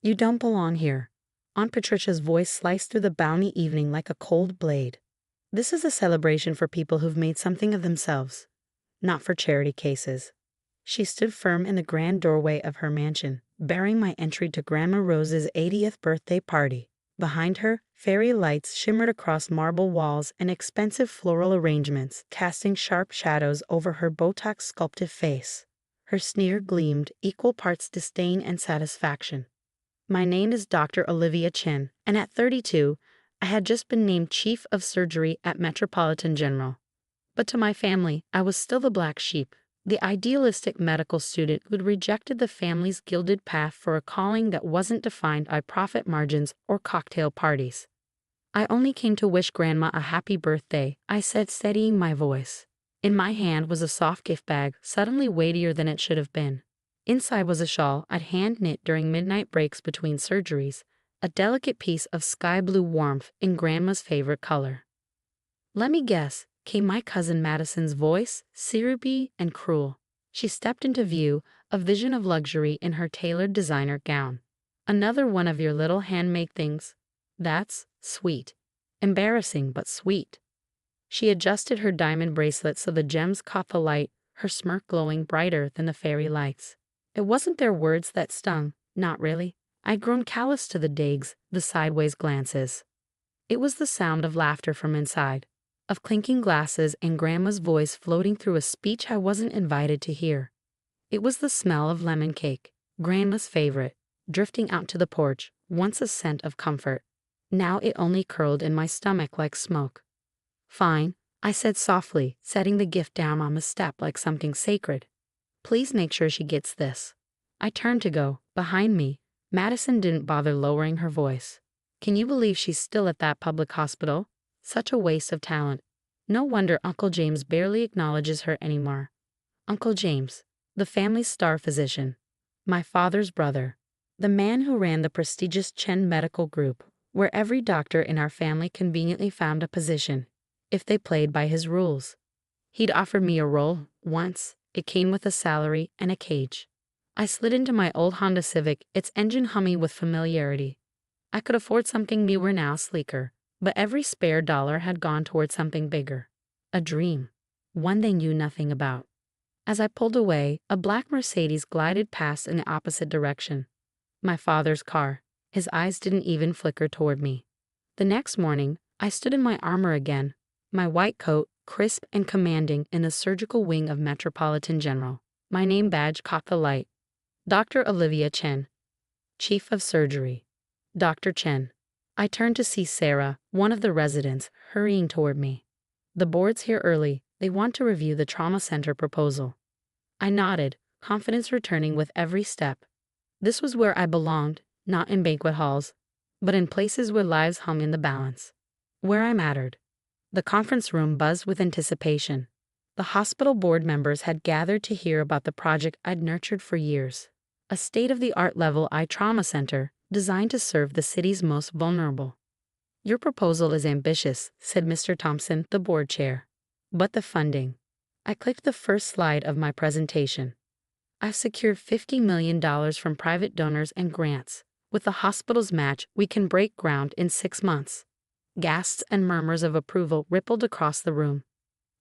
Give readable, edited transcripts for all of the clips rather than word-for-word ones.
You don't belong here. Aunt Patricia's voice sliced through the balmy evening like a cold blade. This is a celebration for people who've made something of themselves, not for charity cases. She stood firm in the grand doorway of her mansion, barring my entry to Grandma Rose's 80th birthday party. Behind her, fairy lights shimmered across marble walls and expensive floral arrangements, casting sharp shadows over her Botox-sculpted face. Her sneer gleamed, equal parts disdain and satisfaction. My name is Dr. Olivia Chen, and at 32, I had just been named Chief of Surgery at Metropolitan General. But to my family, I was still the black sheep, the idealistic medical student who'd rejected the family's gilded path for a calling that wasn't defined by profit margins or cocktail parties. I only came to wish Grandma a happy birthday, I said, steadying my voice. In my hand was a soft gift bag, suddenly weightier than it should have been. Inside was a shawl I'd hand-knit during midnight breaks between surgeries, a delicate piece of sky-blue warmth in Grandma's favorite color. "Let me guess," came my cousin Madison's voice, syrupy and cruel. She stepped into view, a vision of luxury in her tailored designer gown. "Another one of your little handmade things? That's sweet. Embarrassing, but sweet." She adjusted her diamond bracelet so the gems caught the light, her smirk glowing brighter than the fairy lights. It wasn't their words that stung, not really. I'd grown callous to the digs, the sideways glances. It was the sound of laughter from inside, of clinking glasses and Grandma's voice floating through a speech I wasn't invited to hear. It was the smell of lemon cake, Grandma's favorite, drifting out to the porch, once a scent of comfort. Now it only curled in my stomach like smoke. "Fine," I said softly, setting the gift down on the step like something sacred. "Please make sure she gets this." I turned to go. Behind me, Madison didn't bother lowering her voice. "Can you believe she's still at that public hospital? Such a waste of talent. No wonder Uncle James barely acknowledges her anymore." Uncle James, the family's star physician, my father's brother, the man who ran the prestigious Chen Medical Group, where every doctor in our family conveniently found a position, if they played by his rules. He'd offered me a role once. It came with a salary and a cage. I slid into my old Honda Civic, its engine humming with familiarity. I could afford something newer now, sleeker, but every spare dollar had gone toward something bigger. A dream. One they knew nothing about. As I pulled away, a black Mercedes glided past in the opposite direction. My father's car. His eyes didn't even flicker toward me. The next morning, I stood in my armor again, my white coat, crisp and commanding, in the surgical wing of Metropolitan General. My name badge caught the light. Dr. Olivia Chen, Chief of Surgery. Dr. Chen. I turned to see Sarah, one of the residents, hurrying toward me. "The board's here early. They want to review the trauma center proposal." I nodded, confidence returning with every step. This was where I belonged, not in banquet halls, but in places where lives hung in the balance. Where I mattered. The conference room buzzed with anticipation. The hospital board members had gathered to hear about the project I'd nurtured for years. A state-of-the-art level eye trauma center designed to serve the city's most vulnerable. "Your proposal is ambitious," said Mr. Thompson, the board chair. "But the funding." I clicked the first slide of my presentation. "I've secured $50 million from private donors and grants. With the hospital's match, we can break ground in 6 months." Gasps and murmurs of approval rippled across the room.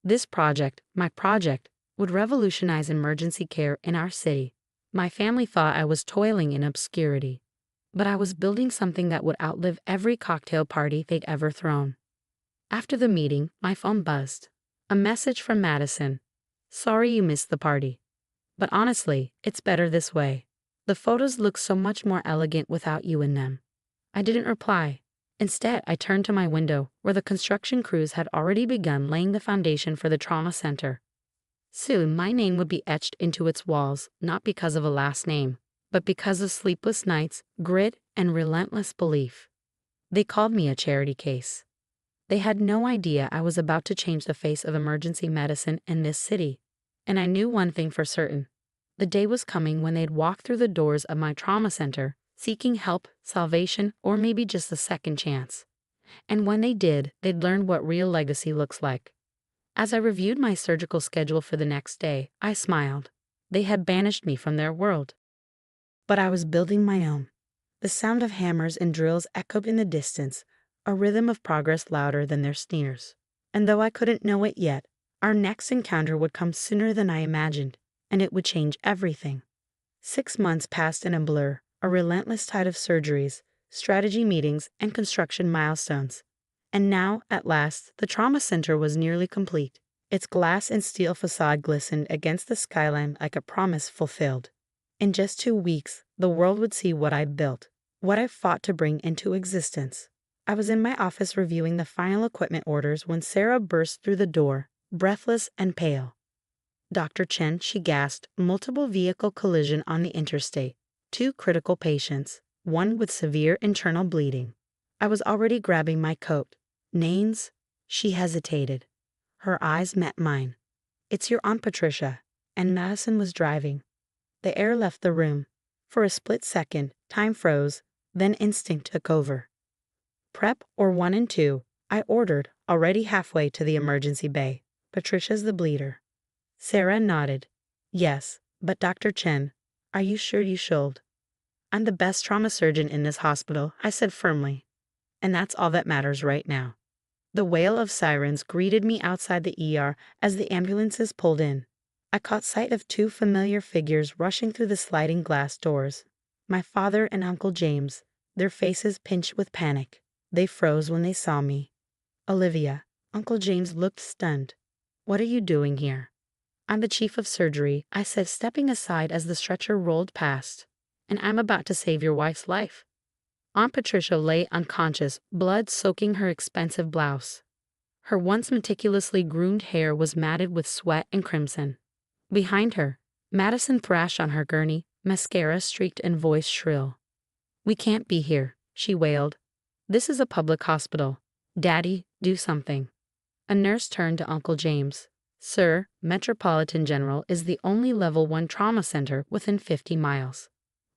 This project, my project, would revolutionize emergency care in our city. My family thought I was toiling in obscurity, but I was building something that would outlive every cocktail party they'd ever thrown. After the meeting, my phone buzzed. A message from Madison. "Sorry you missed the party. But honestly, it's better this way. The photos look so much more elegant without you in them." I didn't reply. Instead, I turned to my window, where the construction crews had already begun laying the foundation for the trauma center. Soon, my name would be etched into its walls, not because of a last name, but because of sleepless nights, grit, and relentless belief. They called me a charity case. They had no idea I was about to change the face of emergency medicine in this city. And I knew one thing for certain. The day was coming when they'd walk through the doors of my trauma center, seeking help, salvation, or maybe just a second chance. And when they did, they'd learn what real legacy looks like. As I reviewed my surgical schedule for the next day, I smiled. They had banished me from their world. But I was building my own. The sound of hammers and drills echoed in the distance, a rhythm of progress louder than their sneers. And though I couldn't know it yet, our next encounter would come sooner than I imagined, and it would change everything. 6 months passed in a blur, a relentless tide of surgeries, strategy meetings, and construction milestones. And now, at last, the trauma center was nearly complete. Its glass and steel facade glistened against the skyline like a promise fulfilled. In just 2 weeks, the world would see what I built, what I fought to bring into existence. I was in my office reviewing the final equipment orders when Sarah burst through the door, breathless and pale. "Dr. Chen," she gasped, "multiple vehicle collision on the interstate. 2 critical patients, one with severe internal bleeding." I was already grabbing my coat. "Names?" She hesitated. Her eyes met mine. "It's your Aunt Patricia." And Madison was driving. The air left the room. For a split second, time froze, then instinct took over. "Prep or 1 and 2, I ordered, already halfway to the emergency bay. Patricia's the bleeder." Sarah nodded. "Yes, but Dr. Chen, are you sure you should?" "I'm the best trauma surgeon in this hospital," I said firmly. "And that's all that matters right now." The wail of sirens greeted me outside the ER as the ambulances pulled in. I caught sight of 2 familiar figures rushing through the sliding glass doors. My father and Uncle James, their faces pinched with panic. They froze when they saw me. "Olivia," Uncle James looked stunned. "What are you doing here?" "I'm the chief of surgery," I said, stepping aside as the stretcher rolled past. "And I'm about to save your wife's life." Aunt Patricia lay unconscious, blood soaking her expensive blouse. Her once meticulously groomed hair was matted with sweat and crimson. Behind her, Madison thrashed on her gurney, mascara streaked and voice shrill. "We can't be here," she wailed. "This is a public hospital. Daddy, do something." A nurse turned to Uncle James. "Sir, Metropolitan General is the only level 1 trauma center within 50 miles.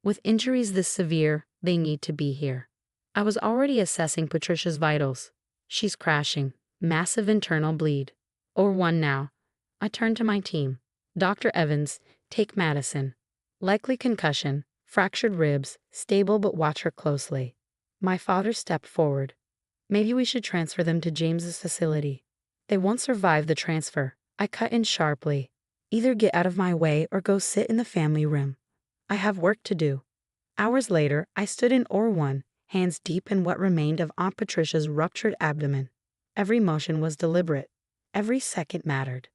With injuries this severe, they need to be here." I was already assessing Patricia's vitals. "She's crashing. Massive internal bleed. Or 1 now." I turned to my team. "Dr. Evans, take Madison. Likely concussion, fractured ribs, stable but watch her closely." My father stepped forward. "Maybe we should transfer them to James's facility." "They won't survive the transfer." I cut in sharply. "Either get out of my way or go sit in the family room. I have work to do." Hours later, I stood in OR1, hands deep in what remained of Aunt Patricia's ruptured abdomen. Every motion was deliberate. Every second mattered.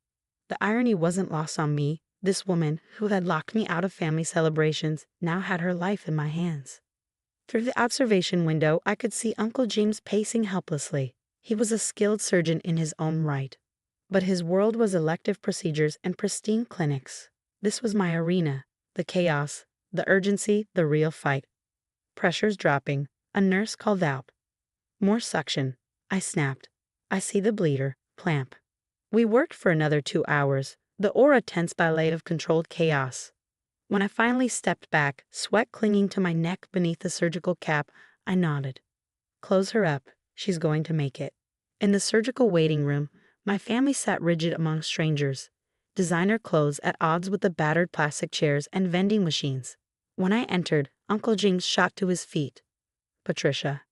The irony wasn't lost on me. This woman, who had locked me out of family celebrations, now had her life in my hands. Through the observation window, I could see Uncle James pacing helplessly. He was a skilled surgeon in his own right. But his world was elective procedures and pristine clinics. This was my arena, the chaos, the urgency, the real fight. Pressure's dropping. A nurse called out. "More suction." I snapped. "I see the bleeder. Clamp." We worked for another 2 hours, the aura tense ballet of controlled chaos. When I finally stepped back, sweat clinging to my neck beneath the surgical cap, I nodded. "Close her up. She's going to make it." In the surgical waiting room, my family sat rigid among strangers. Designer clothes at odds with the battered plastic chairs and vending machines. When I entered, Uncle James shot to his feet. "Patricia."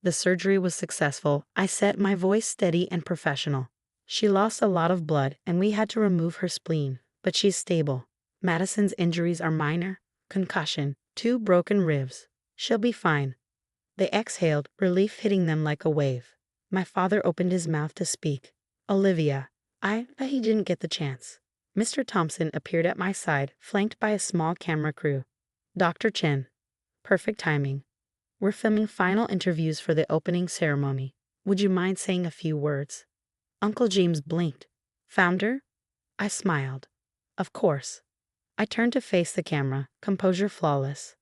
"The surgery was successful," I said, my voice steady and professional. "She lost a lot of blood and we had to remove her spleen, but she's stable. Madison's injuries are minor. Concussion, 2 broken ribs. She'll be fine." They exhaled, relief hitting them like a wave. My father opened his mouth to speak. "Olivia." But he didn't get the chance. Mr. Thompson appeared at my side, flanked by a small camera crew. "Dr. Chen." Perfect timing. "We're filming final interviews for the opening ceremony. Would you mind saying a few words?" Uncle James blinked. "Founder?" I smiled. "Of course." I turned to face the camera, composure flawless.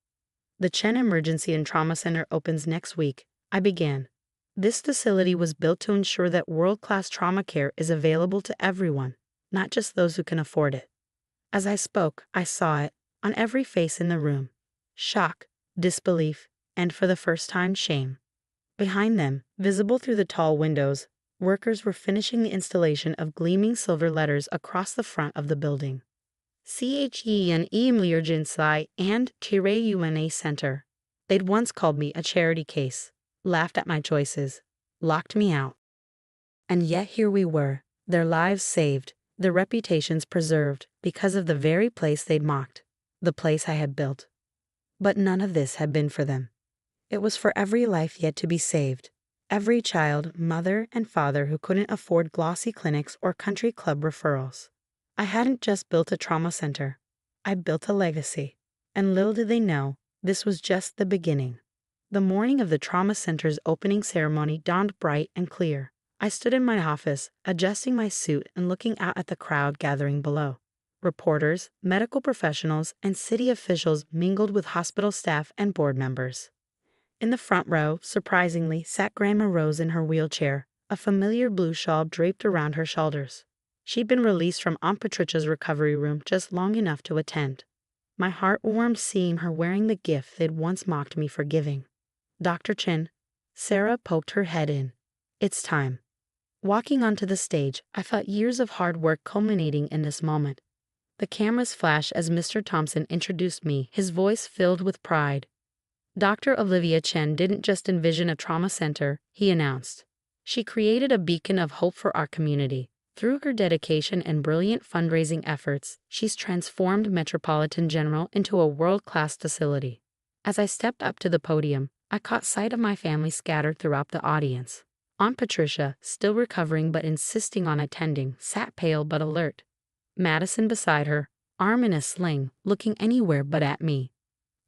"The Chen Emergency and Trauma Center opens next week," I began. "This facility was built to ensure that world-class trauma care is available to everyone, not just those who can afford it." As I spoke, I saw it, on every face in the room. Shock, disbelief, and for the first time, shame. Behind them, visible through the tall windows, workers were finishing the installation of gleaming silver letters across the front of the building. CHEN Emergency and Kire UNA Center. They'd once called me a charity case, laughed at my choices, locked me out. And yet here we were, their lives saved, their reputations preserved because of the very place they'd mocked, the place I had built. But none of this had been for them. It was for every life yet to be saved, every child, mother, and father who couldn't afford glossy clinics or country club referrals. I hadn't just built a trauma center. I built a legacy. And little did they know, this was just the beginning. The morning of the trauma center's opening ceremony dawned bright and clear. I stood in my office, adjusting my suit and looking out at the crowd gathering below. Reporters, medical professionals, and city officials mingled with hospital staff and board members. In the front row, surprisingly, sat Grandma Rose in her wheelchair, a familiar blue shawl draped around her shoulders. She'd been released from Aunt Patricia's recovery room just long enough to attend. My heart warmed seeing her wearing the gift they'd once mocked me for giving. Dr. Chin. Sarah poked her head in. It's time. Walking onto the stage, I felt years of hard work culminating in this moment. The cameras flashed as Mr. Thompson introduced me, his voice filled with pride. Dr. Olivia Chen didn't just envision a trauma center, he announced. She created a beacon of hope for our community. Through her dedication and brilliant fundraising efforts, she's transformed Metropolitan General into a world-class facility. As I stepped up to the podium, I caught sight of my family scattered throughout the audience. Aunt Patricia, still recovering but insisting on attending, sat pale but alert. Madison beside her, arm in a sling, looking anywhere but at me.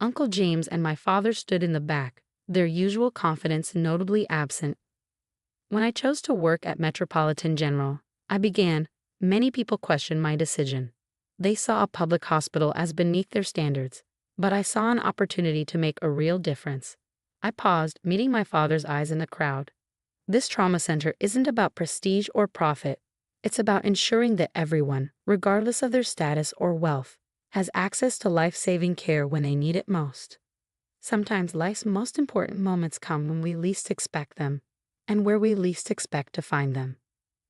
Uncle James and my father stood in the back, their usual confidence notably absent. When I chose to work at Metropolitan General, many people questioned my decision. They saw a public hospital as beneath their standards, but I saw an opportunity to make a real difference. I paused, meeting my father's eyes in the crowd. This trauma center isn't about prestige or profit. It's about ensuring that everyone, regardless of their status or wealth, has access to life-saving care when they need it most. Sometimes life's most important moments come when we least expect them, and where we least expect to find them.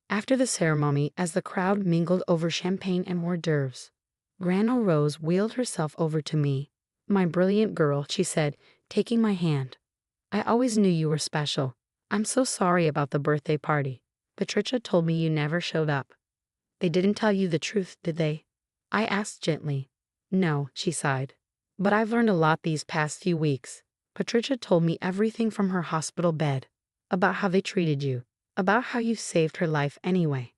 After the ceremony, as the crowd mingled over champagne and hors d'oeuvres, Grandma Rose wheeled herself over to me. My brilliant girl, she said, taking my hand. I always knew you were special. I'm so sorry about the birthday party. Patricia told me you never showed up. They didn't tell you the truth, did they? I asked gently. No, she sighed. But I've learned a lot these past few weeks. Patricia told me everything from her hospital bed, about how they treated you, about how you saved her life anyway.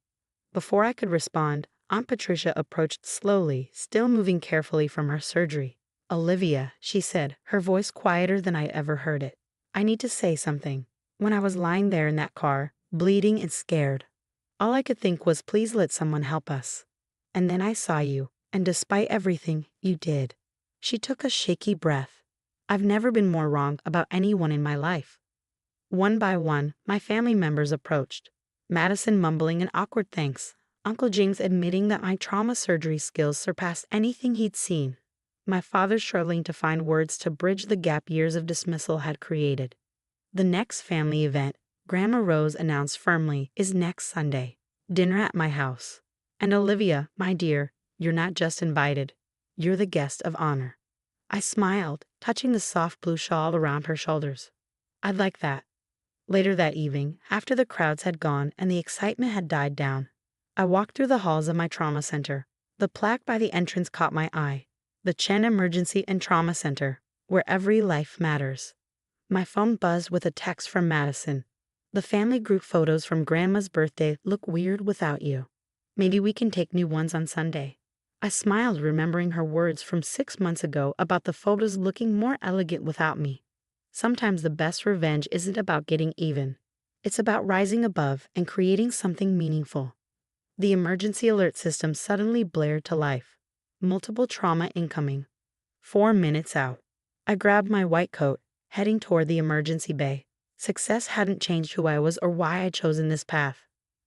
Before I could respond, Aunt Patricia approached slowly, still moving carefully from her surgery. Olivia, she said, her voice quieter than I'd ever heard it. I need to say something. When I was lying there in that car, bleeding and scared, all I could think was, please let someone help us. And then I saw you, and despite everything, you did. She took a shaky breath. I've never been more wrong about anyone in my life. One by one, my family members approached. Madison mumbling an awkward thanks, Uncle James admitting that my trauma surgery skills surpassed anything he'd seen. My father struggling to find words to bridge the gap years of dismissal had created. The next family event, Grandma Rose announced firmly, is next Sunday. Dinner at my house. And Olivia, my dear, you're not just invited. You're the guest of honor. I smiled, touching the soft blue shawl around her shoulders. I'd like that. Later that evening, after the crowds had gone and the excitement had died down, I walked through the halls of my trauma center. The plaque by the entrance caught my eye. The Chen Emergency and Trauma Center, where every life matters. My phone buzzed with a text from Madison. The family group photos from Grandma's birthday look weird without you. Maybe we can take new ones on Sunday. I smiled, remembering her words from 6 months ago about the photos looking more elegant without me. Sometimes the best revenge isn't about getting even. It's about rising above and creating something meaningful. The emergency alert system suddenly blared to life. Multiple trauma incoming. 4 minutes out. I grabbed my white coat, heading toward the emergency bay. Success hadn't changed who I was or why I'd chosen this path.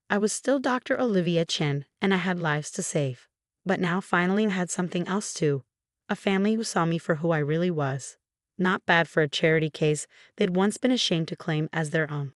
I was still Dr. Olivia Chen, and I had lives to save. But now finally I had something else too. A family who saw me for who I really was. Not bad for a charity case they'd once been ashamed to claim as their own.